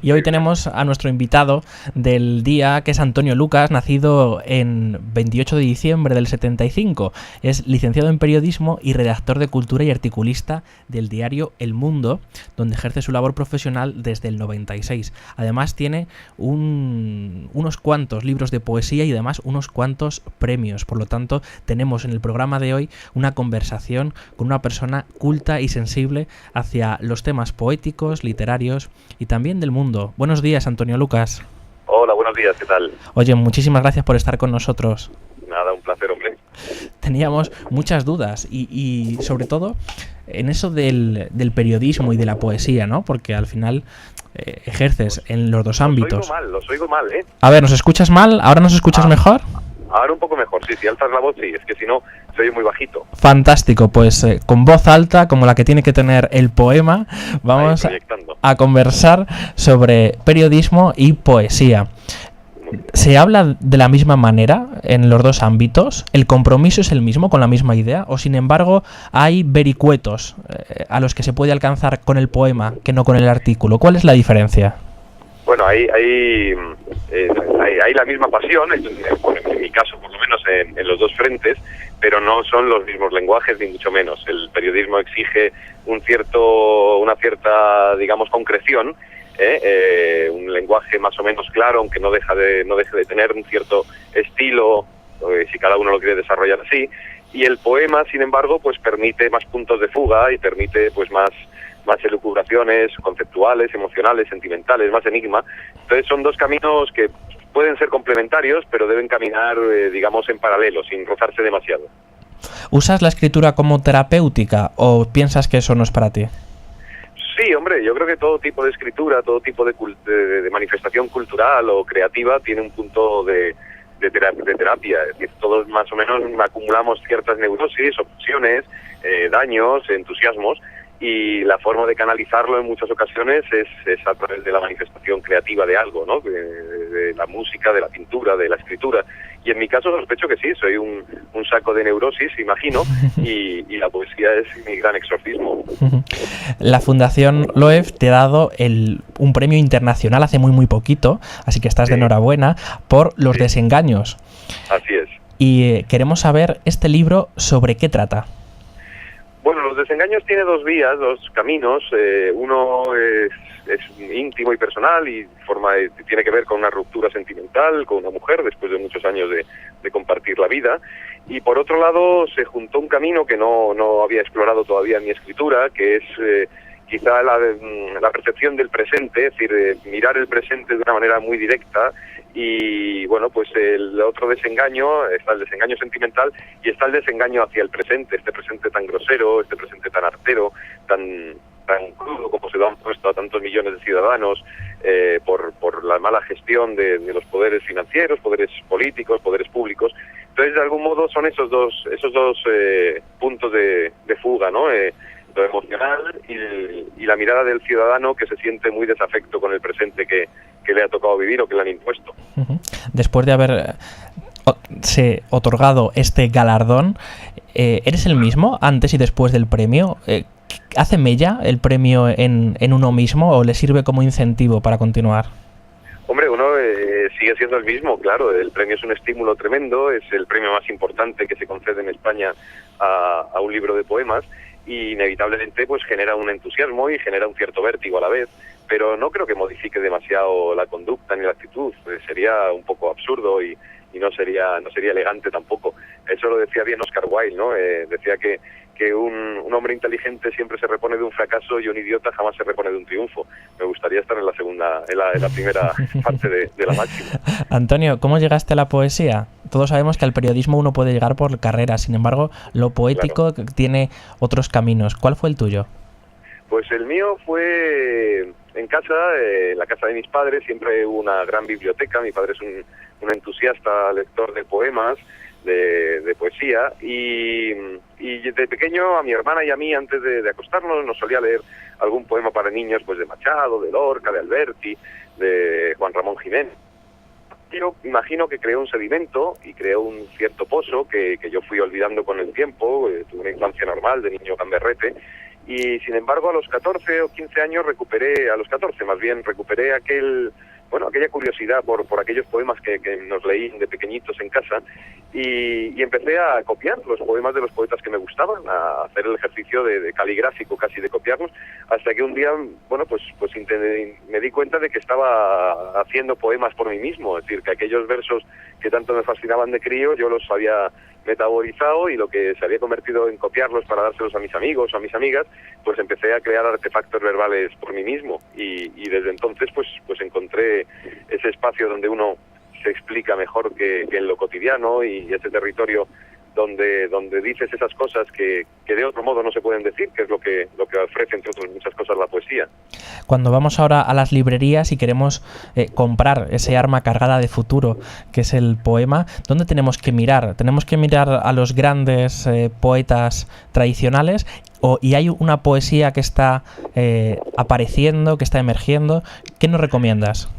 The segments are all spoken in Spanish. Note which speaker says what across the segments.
Speaker 1: Y hoy tenemos a nuestro invitado del día, que es Antonio Lucas, nacido en 28 de diciembre del 75. Es licenciado en periodismo y redactor de cultura y articulista del diario El Mundo, donde ejerce su labor profesional desde el 96. Además tiene unos cuantos libros de poesía y además unos cuantos premios. Por lo tanto, tenemos en el programa de hoy una conversación con una persona culta y sensible hacia los temas poéticos, literarios y también del mundo. Buenos días, Antonio Lucas.
Speaker 2: Hola, buenos días, ¿qué tal?
Speaker 1: Oye, muchísimas gracias por estar con nosotros.
Speaker 2: Nada, un placer, hombre.
Speaker 1: Teníamos muchas dudas y sobre todo en eso del periodismo y de la poesía, ¿no? Porque al final ejerces en los dos ámbitos.
Speaker 2: Los oigo mal, ¿eh?
Speaker 1: A ver, ¿nos escuchas mal? ¿Ahora nos escuchas mejor?
Speaker 2: Ahora un poco mejor, sí, si alzas la voz, sí, es que si no, se oye muy bajito.
Speaker 1: Fantástico, pues con voz alta, como la que tiene que tener el poema, vamos a conversar sobre periodismo y poesía. ¿Se habla de la misma manera en los dos ámbitos? ¿El compromiso es el mismo, con la misma idea? ¿O sin embargo hay vericuetos a los que se puede alcanzar con el poema que no con el artículo? ¿Cuál es la diferencia?
Speaker 2: Bueno, hay la misma pasión, en mi caso por lo menos en los dos frentes, pero no son los mismos lenguajes ni mucho menos. El periodismo exige una cierta, digamos, concreción, un lenguaje más o menos claro, aunque no deje de tener un cierto estilo, si cada uno lo quiere desarrollar así. Y el poema, sin embargo, pues permite más puntos de fuga y permite pues más elucubraciones conceptuales, emocionales, sentimentales, más enigma. Entonces son dos caminos que pueden ser complementarios, pero deben caminar, digamos, en paralelo, sin rozarse demasiado.
Speaker 1: ¿Usas la escritura como terapéutica o piensas que eso no es para ti?
Speaker 2: Sí, hombre, yo creo que todo tipo de escritura, todo tipo de manifestación cultural o creativa tiene un punto de terapia. Es decir, todos más o menos acumulamos ciertas neurosis, obsesiones, daños, entusiasmos, y la forma de canalizarlo en muchas ocasiones es a través de la manifestación creativa de algo, ¿no? De la música, de la pintura, de la escritura. Y en mi caso sospecho que sí, soy un saco de neurosis, imagino, y la poesía es mi gran exorcismo.
Speaker 1: La Fundación Loew te ha dado un premio internacional hace muy poquito, así que estás de enhorabuena, por Los desengaños.
Speaker 2: Así es.
Speaker 1: Y queremos saber este libro sobre qué trata.
Speaker 2: Bueno, Los desengaños tiene dos vías, dos caminos. Uno es íntimo y personal y tiene que ver con una ruptura sentimental con una mujer después de muchos años de compartir la vida. Y por otro lado se juntó un camino que no había explorado todavía en mi escritura, que es quizá la percepción del presente, es decir, mirar el presente de una manera muy directa. Y bueno, pues el otro desengaño, está el desengaño sentimental y está el desengaño hacia el presente, este presente tan grosero, este presente tan artero, tan crudo como se lo han puesto a tantos millones de ciudadanos por la mala gestión de los poderes financieros, poderes políticos, poderes públicos. Entonces, de algún modo son esos dos puntos de fuga, ¿no? Lo emocional y la mirada del ciudadano que se siente muy desafecto con el presente que le ha tocado vivir o que le han impuesto.
Speaker 1: Después de haber otorgado este galardón, ¿eres el mismo antes y después del premio? ¿Hace mella el premio en uno mismo o le sirve como incentivo para continuar?
Speaker 2: Hombre, uno sigue siendo el mismo, claro. El premio es un estímulo tremendo, es el premio más importante que se concede en España a un libro de poemas, y inevitablemente pues genera un entusiasmo y genera un cierto vértigo a la vez, pero no creo que modifique demasiado la conducta ni la actitud. Sería un poco absurdo y no sería elegante tampoco. Eso lo decía bien Oscar Wilde, ¿no? Decía que un hombre inteligente siempre se repone de un fracaso y un idiota jamás se repone de un triunfo. Me gustaría estar en la primera parte de la máxima.
Speaker 1: Antonio, ¿cómo llegaste a la poesía? Todos sabemos que al periodismo uno puede llegar por carrera, sin embargo, lo poético tiene otros caminos. ¿Cuál fue el tuyo?
Speaker 2: Pues el mío fue en casa, en la casa de mis padres. Siempre hubo una gran biblioteca. Mi padre es un entusiasta lector de poemas, de poesía, y de pequeño a mi hermana y a mí, antes de acostarnos, nos solía leer algún poema para niños, pues de Machado, de Lorca, de Alberti, de Juan Ramón Jiménez. Yo imagino que creó un sedimento y creó un cierto pozo que yo fui olvidando con el tiempo. Tuve una infancia normal de niño gamberrete y sin embargo a los 14 o 15 años a los 14 más bien, recuperé aquella curiosidad por aquellos poemas que nos leí de pequeñitos en casa y empecé a copiar los poemas de los poetas que me gustaban, a hacer el ejercicio de caligráfico casi de copiarlos, hasta que un día, me di cuenta de que estaba haciendo poemas por mí mismo, es decir, que aquellos versos que tanto me fascinaban de crío, yo los había metabolizado y lo que se había convertido en copiarlos para dárselos a mis amigos o a mis amigas, pues empecé a crear artefactos verbales por mí mismo y desde entonces pues encontré ese espacio donde uno se explica mejor que en lo cotidiano y ese territorio donde dices esas cosas que de otro modo no se pueden decir, que es lo que ofrece, entre otras muchas cosas, la poesía.
Speaker 1: Cuando vamos ahora a las librerías y queremos comprar ese arma cargada de futuro, que es el poema, ¿dónde tenemos que mirar? ¿Tenemos que mirar a los grandes poetas tradicionales? ¿Y hay una poesía que está apareciendo, que está emergiendo? ¿Qué nos recomiendas?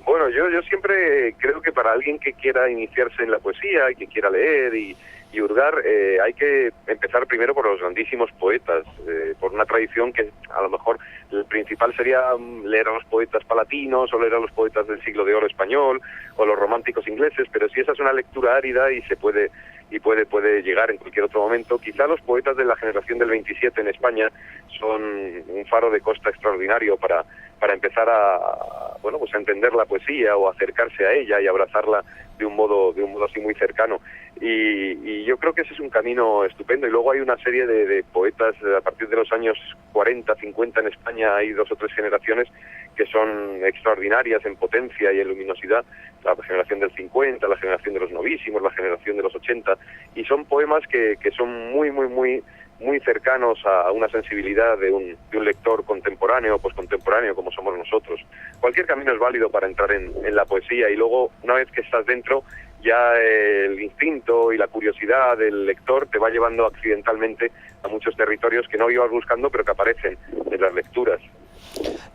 Speaker 2: Bueno, yo siempre creo que para alguien que quiera iniciarse en la poesía y que quiera leer y hurgar, hay que empezar primero por los grandísimos poetas, por una tradición que a lo mejor el principal sería leer a los poetas palatinos o leer a los poetas del siglo de oro español o los románticos ingleses, pero si esa es una lectura árida y puede llegar en cualquier otro momento, quizá los poetas de la generación del 27 en España son un faro de costa extraordinario para empezar a entender la poesía o acercarse a ella y abrazarla de un modo así muy cercano. Y yo creo que ese es un camino estupendo. Y luego hay una serie de poetas a partir de los años 40, 50 en España, hay 2 o 3 generaciones que son extraordinarias en potencia y en luminosidad, la generación del 50, la generación de los novísimos, la generación de los 80, y son poemas que son muy, muy, muy muy cercanos a una sensibilidad de un lector contemporáneo o poscontemporáneo como somos nosotros. Cualquier camino es válido para entrar en la poesía y luego, una vez que estás dentro, ya el instinto y la curiosidad del lector te va llevando accidentalmente a muchos territorios que no ibas buscando pero que aparecen en las lecturas.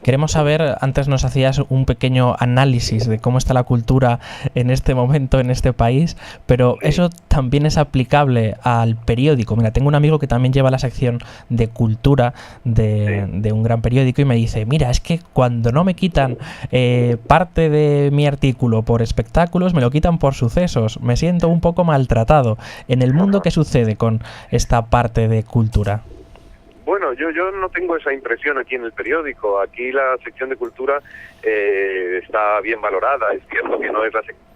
Speaker 1: Queremos saber, antes nos hacías un pequeño análisis de cómo está la cultura en este momento en este país, pero sí, eso también es aplicable al periódico. Mira, tengo un amigo que también lleva la sección de cultura de un gran periódico y me dice, mira, es que cuando no me quitan parte de mi artículo por espectáculos, me lo quitan por sucesos. Me siento un poco maltratado. En el mundo, ¿qué sucede con esta parte de cultura?
Speaker 2: Bueno, yo no tengo esa impresión aquí en el periódico. Aquí la sección de cultura está bien valorada. Es cierto que no es la sección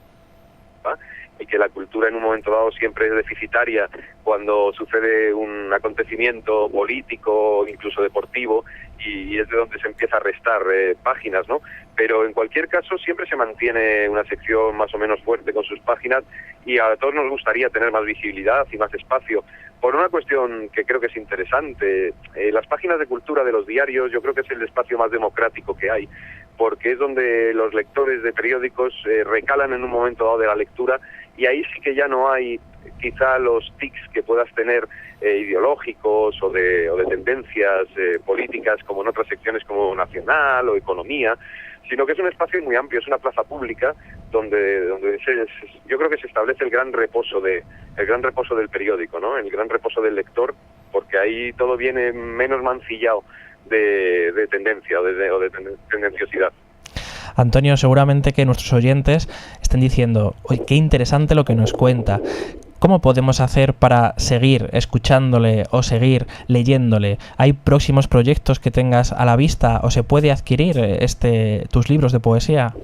Speaker 2: y que la cultura en un momento dado siempre es deficitaria cuando sucede un acontecimiento político, incluso deportivo, y es de donde se empieza a restar páginas, ¿no? Pero en cualquier caso siempre se mantiene una sección más o menos fuerte con sus páginas y a todos nos gustaría tener más visibilidad y más espacio. Por una cuestión que creo que es interesante, las páginas de cultura de los diarios yo creo que es el espacio más democrático que hay, porque es donde los lectores de periódicos recalan en un momento dado de la lectura y ahí sí que ya no hay quizá los tics que puedas tener ideológicos o de tendencias políticas como en otras secciones como Nacional o Economía, sino que es un espacio muy amplio, es una plaza pública donde yo creo que se establece el gran reposo del periódico, ¿no? El gran reposo del lector, porque ahí todo viene menos mancillado de tendencia o de tendenciosidad.
Speaker 1: Antonio, seguramente que nuestros oyentes estén diciendo, oye, qué interesante lo que nos cuenta. ¿Cómo podemos hacer para seguir escuchándole o seguir leyéndole? ¿Hay próximos proyectos que tengas a la vista o se puede adquirir tus libros de poesía?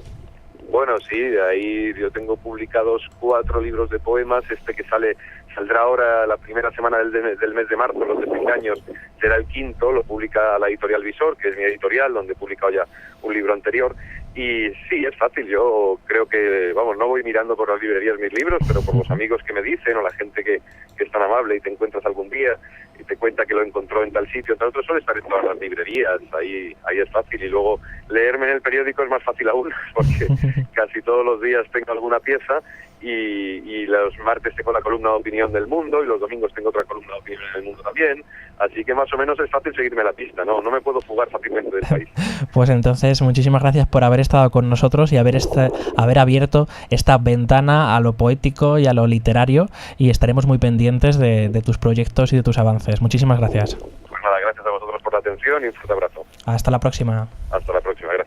Speaker 2: Bueno, sí, ahí yo tengo publicados 4 libros de poemas. Este que saldrá ahora la primera semana del mes de marzo, los de 100 años, será el 5º, lo publica la editorial Visor, que es mi editorial, donde he publicado ya un libro anterior. Y sí, es fácil, yo creo que, no voy mirando por las librerías mis libros, pero por los amigos que me dicen o la gente que es tan amable y te encuentras algún día y te cuenta que lo encontró en tal sitio, tal otro, suele estar en todas las librerías, ahí es fácil. Y luego leerme en el periódico es más fácil aún, porque casi todos los días tengo alguna pieza y los martes tengo la columna de opinión del Mundo y los domingos tengo otra columna de opinión en el Mundo también, así que más o menos es fácil seguirme la pista, no me puedo fugar fácilmente del país.
Speaker 1: Pues entonces, muchísimas gracias por haber estado con nosotros y haber abierto esta ventana a lo poético y a lo literario, y estaremos muy pendientes de tus proyectos y de tus avances. Muchísimas gracias.
Speaker 2: Pues nada, gracias a vosotros. atención y un fuerte abrazo.
Speaker 1: Hasta la próxima.
Speaker 2: Hasta la próxima, gracias.